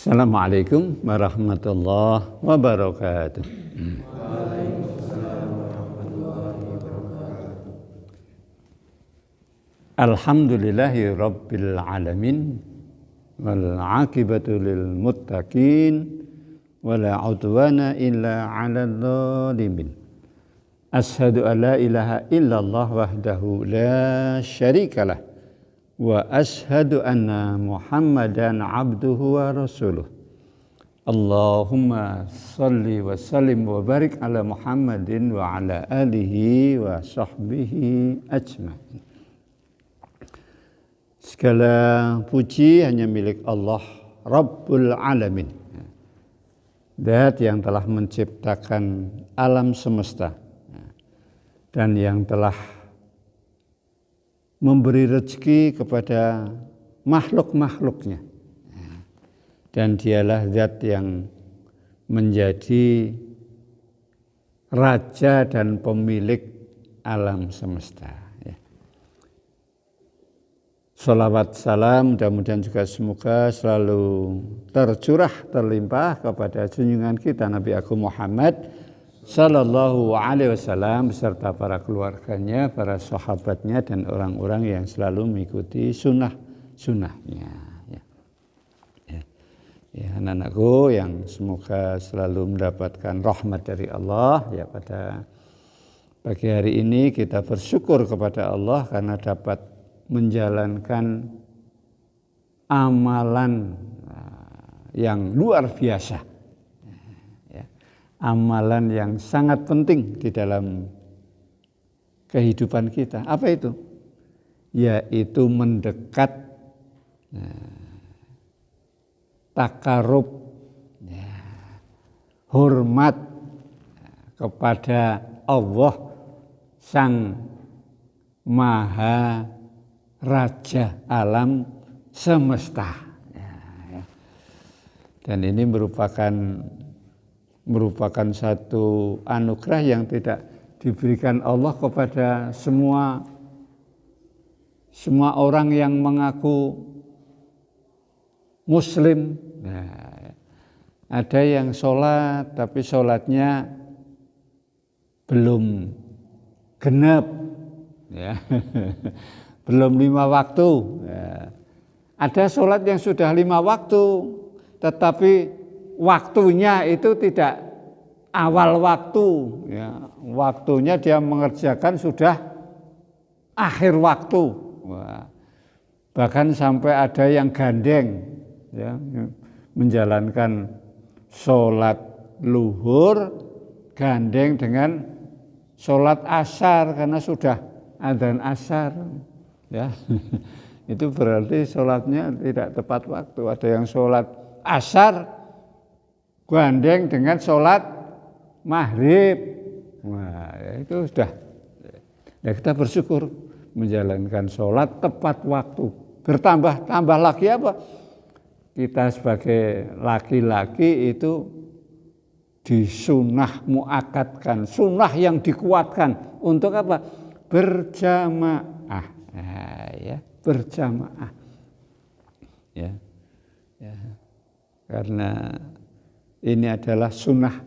Assalamualaikum warahmatullahi wabarakatuh. Alhamdulillahi rabbil alamin wal aqibatu lil muttaqin wala udwana illa 'alal zalimin. Asyhadu an la ilaha illallah wahdahu la syarikalah wa asyhadu anna Muhammadan abduhu wa rasuluh. Allahumma salli wa sallim wa barik ala Muhammadin wa ala alihi wa sahbihi ajma'in. Segala puji hanya milik Allah Rabbul Alamin, Zat yang telah menciptakan alam semesta dan yang telah memberi rezeki kepada makhluk-makhluknya. Dan dialah Zat yang menjadi raja dan pemilik alam semesta. Salawat salam mudah-mudahan juga semoga selalu tercurah terlimpah kepada junjungan kita Nabi Agung Muhammad sallallahu alaihi wasallam beserta para keluarganya, para sahabatnya dan orang-orang yang selalu mengikuti sunnahnya. Ya, anak-anakku yang semoga selalu mendapatkan rahmat dari Allah. Ya, pada pagi hari ini kita bersyukur kepada Allah karena dapat menjalankan amalan yang luar biasa, ya, amalan yang sangat penting di dalam kehidupan kita. Apa itu? Yaitu mendekat, takarub, hormat kepada Allah Sang Maha Raja alam semesta. Dan ini merupakan satu anugerah yang tidak diberikan Allah kepada semua orang yang mengaku Muslim. Ada yang sholat tapi sholatnya belum genap, ya. Belum 5 waktu. Ada sholat yang sudah 5 waktu, tetapi waktunya itu tidak awal waktu. Ya. Waktunya dia mengerjakan sudah akhir waktu. Wah. Bahkan sampai ada yang gandeng, ya, menjalankan sholat luhur gandeng dengan sholat asar karena sudah adzan asar. Ya, itu berarti sholatnya tidak tepat waktu. Ada yang sholat asar gandeng dengan sholat maghrib. Wah, itu sudah. Ya, kita bersyukur menjalankan sholat tepat waktu. Bertambah lagi apa? Kita sebagai laki-laki itu disunah muakatkan, sunnah yang dikuatkan untuk apa? Berjamaah. Ya, berjamaah. Ya. Karena ini adalah sunnah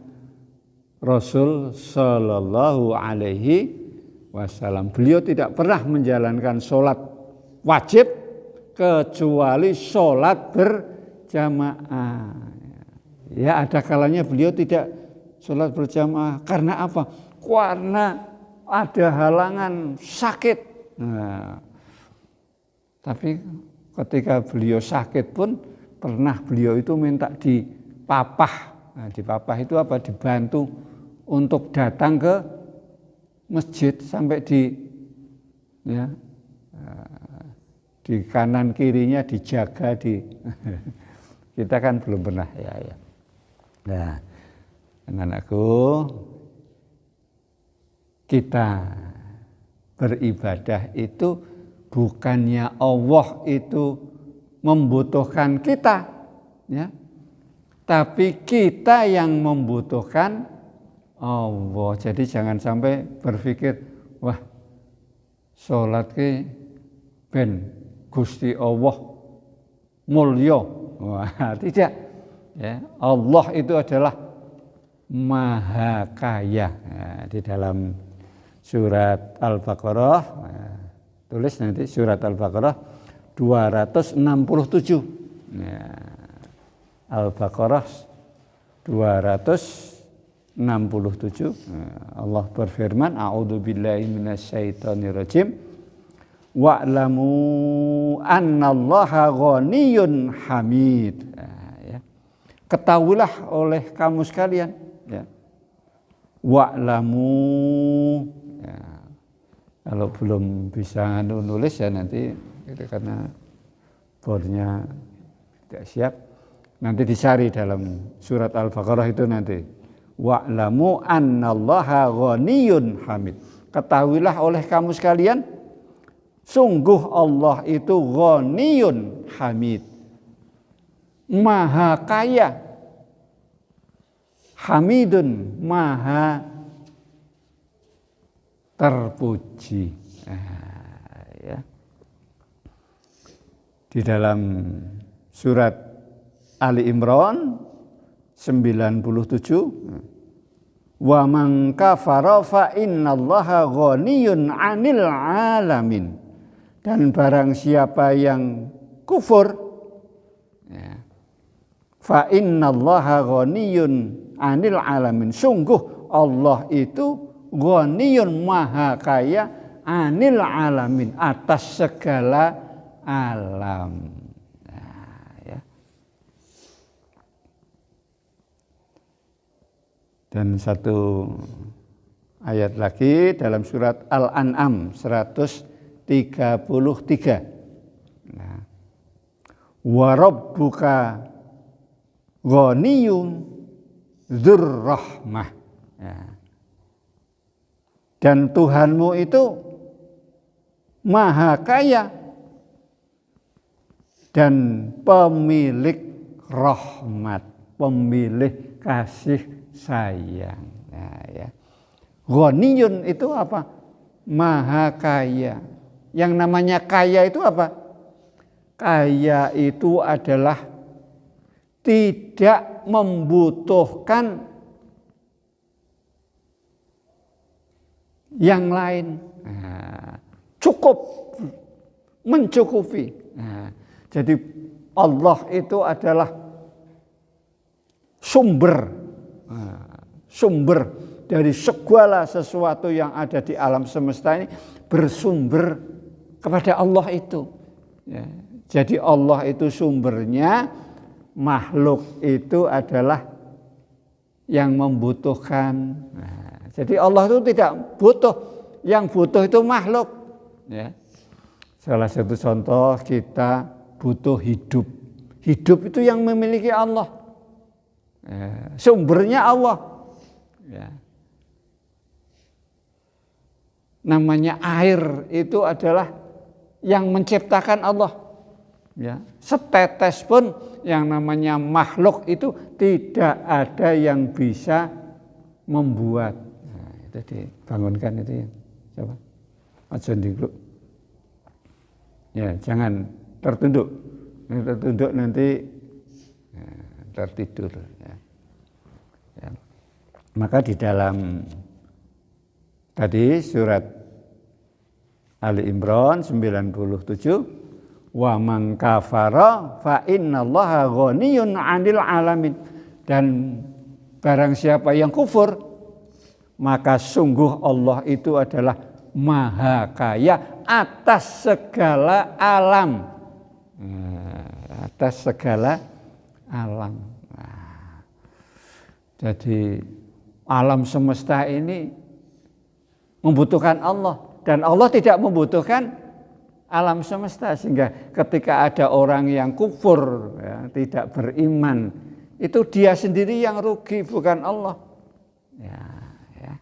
Rasul Sallallahu Alaihi Wasallam. Beliau tidak pernah menjalankan sholat wajib kecuali sholat berjamaah. Ya, ada kalanya beliau tidak sholat berjamaah. Karena apa? Karena ada halangan sakit. Nah, tapi ketika beliau sakit pun pernah beliau itu minta dipapah. Nah, dipapah itu apa? Dibantu untuk datang ke masjid sampai di kanan kirinya dijaga kita kan belum pernah ya. Nah, anak-anakku, kita beribadah itu bukannya Allah itu membutuhkan kita, ya, tapi kita yang membutuhkan Allah. Jadi jangan sampai berpikir, wah, sholat ki ben Gusti Allah mulya. Wah, tidak. Ya, Allah itu adalah Maha Kaya. Nah, di dalam surat Al-Baqarah, tulis nanti surat Al-Baqarah 267. Nah, Al-Baqarah 267. Allah berfirman, A'udzubillahi minasyaitonirrajim. Wa'lamu annallaha ghaniyyun hamid. Nah, ya. Ketahuilah oleh kamu sekalian, ya. Wa'lamu, ya. Kalau belum bisa nulis ya nanti itu karena boardnya tidak siap, nanti dicari dalam surat Al-Baqarah itu nanti. Wa'lamu annallaha ghaniyyun hamid. Ketahuilah oleh kamu sekalian, sungguh Allah itu ghaniyun hamid, Maha Kaya, hamidun, Maha terpuji. Nah, ya. Di dalam surat Ali Imran 97, wa man kafara fa innallaha ghaniyun 'anil 'alamin. Dan barang siapa yang kufur, ya, fa innallaha ghaniyun 'anil 'alamin. Sungguh Allah itu ghaniyun, Maha Kaya, 'anil 'alamin, atas segala alam. Nah, ya. Dan satu ayat lagi dalam surat Al-An'am 133. Nah, wa rabbuka ghaniyyun dzur rahmah. Ya. Dan Tuhanmu itu Maha Kaya dan pemilik rahmat, pemilik kasih sayang. Nah, ya. Ghaniyun itu apa? Maha Kaya. Yang namanya kaya itu apa? Kaya itu adalah tidak membutuhkan yang lain. Nah, cukup, mencukupi. Nah, jadi Allah itu adalah sumber dari segala sesuatu yang ada di alam semesta ini, bersumber kepada Allah itu. Ya, jadi Allah itu sumbernya, makhluk itu adalah yang membutuhkan. Nah, jadi Allah itu tidak butuh, yang butuh itu makhluk. Ya. Salah satu contoh, kita butuh hidup. Hidup itu yang memiliki Allah. Ya, sumbernya Allah. Ya. Namanya air itu adalah yang menciptakan Allah. Ya. Setetes pun yang namanya makhluk itu tidak ada yang bisa membuat. Nah, itu dibangunkan itu ya. Coba. Aja dulu. Ya, jangan tertunduk. Tertunduk nanti tertidur. Ya. Ya. Maka di dalam tadi surat Ali Imran 97, wa man kafara fa innallaha ghaniyun 'anil 'alamin. Dan barang siapa yang kufur, maka sungguh Allah itu adalah Maha Kaya atas segala alam. Atas segala alam. Nah, jadi alam semesta ini membutuhkan Allah. Dan Allah tidak membutuhkan alam semesta, sehingga ketika ada orang yang kufur, ya, tidak beriman, itu dia sendiri yang rugi, bukan Allah. Ya, ya.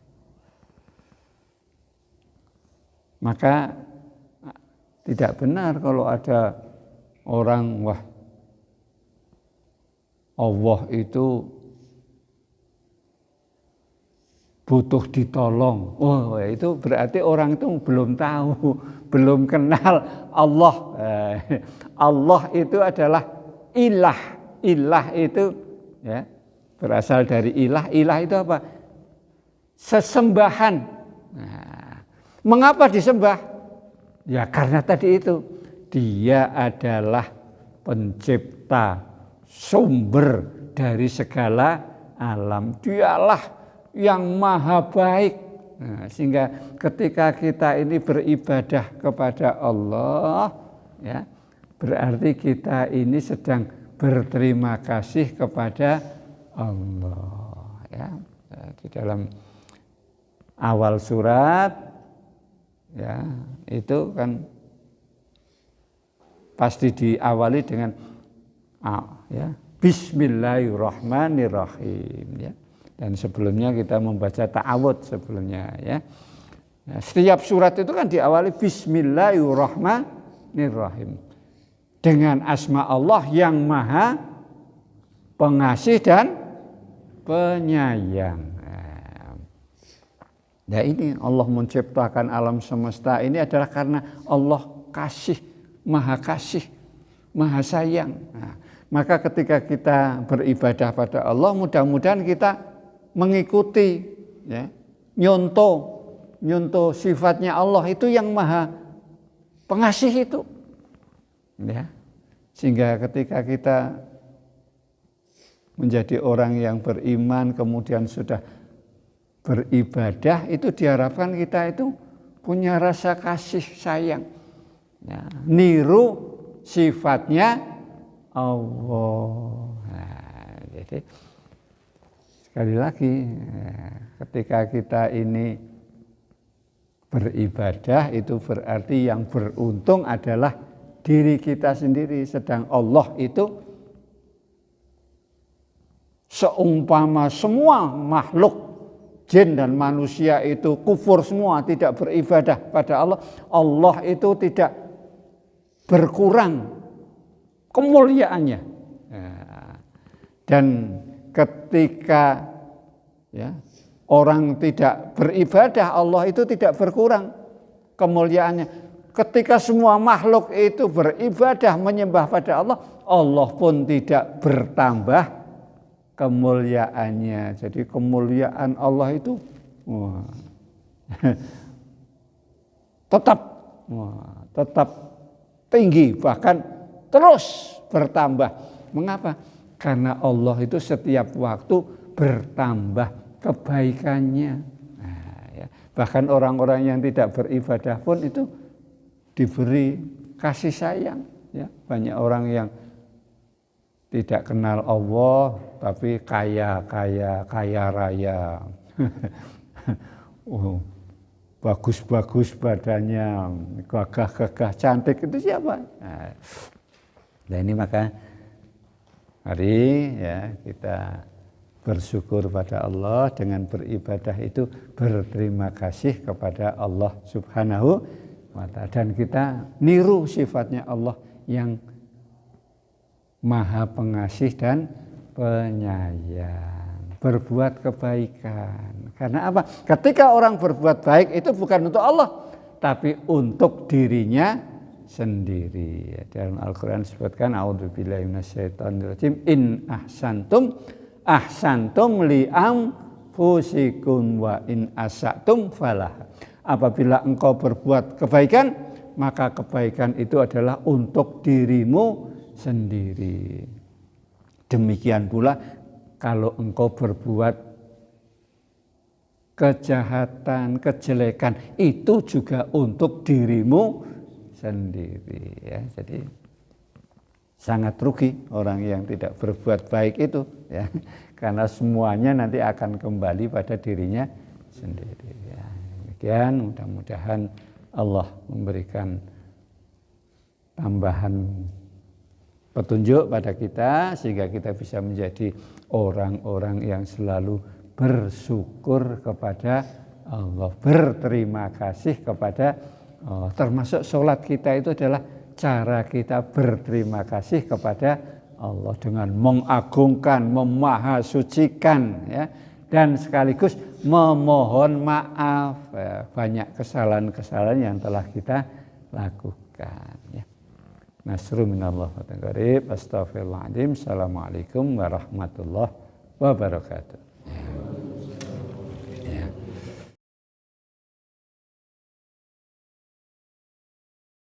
Maka tidak benar kalau ada orang, wah, Allah itu butuh ditolong. Oh, itu berarti orang itu belum tahu, belum kenal Allah. Allah itu adalah ilah. Ilah itu ya. Berasal dari ilah. Ilah itu apa? Sesembahan. Nah, mengapa disembah? Ya karena tadi itu dia adalah pencipta, sumber dari segala alam. Dialah yang maha baik. Nah, sehingga ketika kita ini beribadah kepada Allah, ya, berarti kita ini sedang berterima kasih kepada Allah. Ya, di dalam awal surat, ya, itu kan pasti diawali dengan ya, Bismillahirrahmanirrahim, ya. Dan sebelumnya kita membaca ta'awudz sebelumnya, ya. Nah, setiap surat itu kan diawali Bismillahirrahmanirrahim dengan asma Allah yang maha pengasih dan penyayang. Nah ini Allah menciptakan alam semesta ini adalah karena Allah kasih, maha sayang. Nah, maka ketika kita beribadah pada Allah, mudah-mudahan kita mengikuti, ya, nyontoh sifatnya Allah itu yang maha pengasih itu, ya. Sehingga ketika kita menjadi orang yang beriman kemudian sudah beribadah, itu diharapkan kita itu punya rasa kasih sayang, ya, niru sifatnya Allah. Nah, jadi sekali lagi, ketika kita ini beribadah itu berarti yang beruntung adalah diri kita sendiri, sedang Allah itu seumpama semua makhluk jin dan manusia itu kufur semua, tidak beribadah pada Allah, Allah itu tidak berkurang kemuliaannya. Dan ketika, ya, orang tidak beribadah, Allah itu tidak berkurang kemuliaannya. Ketika semua makhluk itu beribadah menyembah pada Allah, Allah pun tidak bertambah kemuliaannya. Jadi kemuliaan Allah itu tetap tinggi, bahkan terus bertambah. Mengapa? Karena Allah itu setiap waktu bertambah kebaikannya. Nah, ya. Bahkan orang-orang yang tidak beribadah pun itu diberi kasih sayang. Ya. Banyak orang yang tidak kenal Allah tapi kaya raya. Bagus-bagus badannya, gagah cantik, itu siapa? Nah ini maka mari, ya, kita bersyukur pada Allah dengan beribadah itu berterima kasih kepada Allah Subhanahu wa ta'ala, dan kita niru sifatnya Allah yang maha pengasih dan penyayang, berbuat kebaikan. Karena apa? Ketika orang berbuat baik itu bukan untuk Allah, tapi untuk dirinya sendiri. Dalam Al-Quran disebutkan, a'udzubillahi minasyaitonirrajim, in ahsantum li anfusikum wa in asatum falah. Apabila engkau berbuat kebaikan, maka kebaikan itu adalah untuk dirimu sendiri. Demikian pula kalau engkau berbuat kejahatan, kejelekan, itu juga untuk dirimu sendiri, ya. Jadi sangat rugi orang yang tidak berbuat baik itu, ya, karena semuanya nanti akan kembali pada dirinya sendiri, ya. Demikian, mudah-mudahan Allah memberikan tambahan petunjuk pada kita sehingga kita bisa menjadi orang-orang yang selalu bersyukur kepada Allah, berterima kasih kepada Allah. Termasuk sholat kita itu adalah cara kita berterima kasih kepada Allah dengan mengagungkan, memahasucikan, ya, dan sekaligus memohon maaf, ya, banyak kesalahan-kesalahan yang telah kita lakukan, ya. Nasrun minallah wa qarib. Astaghfirullahaladzim. Assalamualaikum warahmatullahi wabarakatuh.